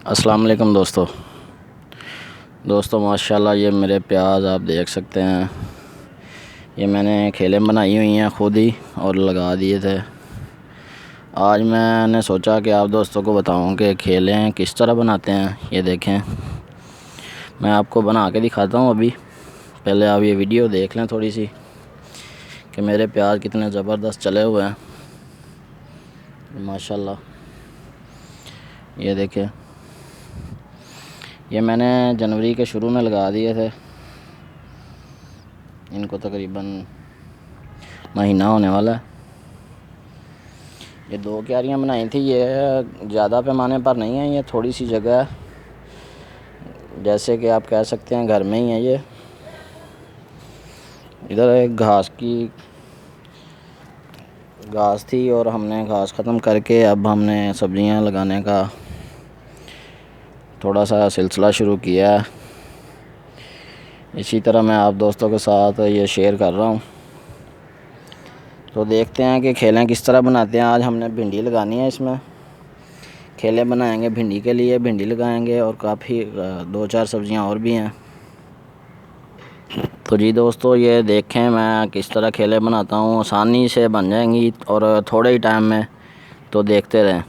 अस्सलाम वालेकुम दोस्तों माशाल्लाह ये मेरे प्याज आप देख सकते हैं। ये मैंने खेलें बनाई हुई हैं ख़ुद ही और लगा दिए थे। आज मैंने सोचा कि आप दोस्तों को बताऊं कि खेलें किस तरह बनाते हैं। ये देखें, मैं आपको बना के दिखाता हूं। अभी पहले आप ये वीडियो देख लें थोड़ी सी कि मेरे प्याज कितने ज़बरदस्त चले हुए हैं माशाल्लाह। ये देखें, ये मैंने जनवरी के शुरू में लगा दिए थे। इनको तकरीबन महीना होने वाला है। ये 2 क्यारियाँ बनाई थी। ये ज़्यादा पैमाने पर नहीं है, ये थोड़ी सी जगह है, जैसे कि आप कह सकते हैं घर में ही है। ये इधर एक घास थी और हमने घास ख़त्म करके अब हमने सब्जियां लगाने का थोड़ा सा सिलसिला शुरू किया है। इसी तरह मैं आप दोस्तों के साथ ये शेयर कर रहा हूँ। तो देखते हैं कि खेलें किस तरह बनाते हैं। आज हमने भिंडी लगानी है, इसमें खेलें बनाएंगे भिंडी के लिए। भिंडी लगाएंगे और काफ़ी 2-4 सब्ज़ियाँ और भी हैं। तो जी दोस्तों, ये देखें मैं किस तरह खेलें बनाता हूँ। आसानी से बन जाएंगी और थोड़े ही टाइम में। तो देखते रहें।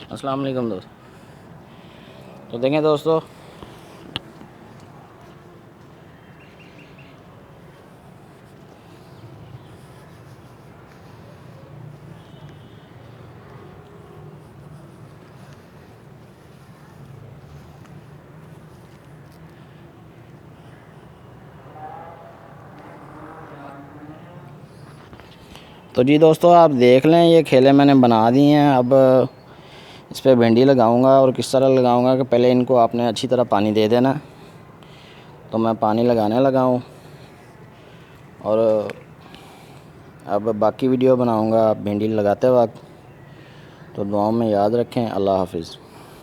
अस्सलाम वालेकुम दोस्त। तो देखें दोस्तों, तो जी दोस्तों आप देख लें, ये खेले मैंने बना दिए हैं। अब इस पर भिंडी लगाऊंगा और किस तरह लगाऊंगा कि पहले इनको आपने अच्छी तरह पानी दे देना। तो मैं पानी लगाने लगा हूँ और अब बाकी वीडियो बनाऊंगा भिंडी लगाते वक्त। तो दुआओं में याद रखें। अल्लाह हाफिज़।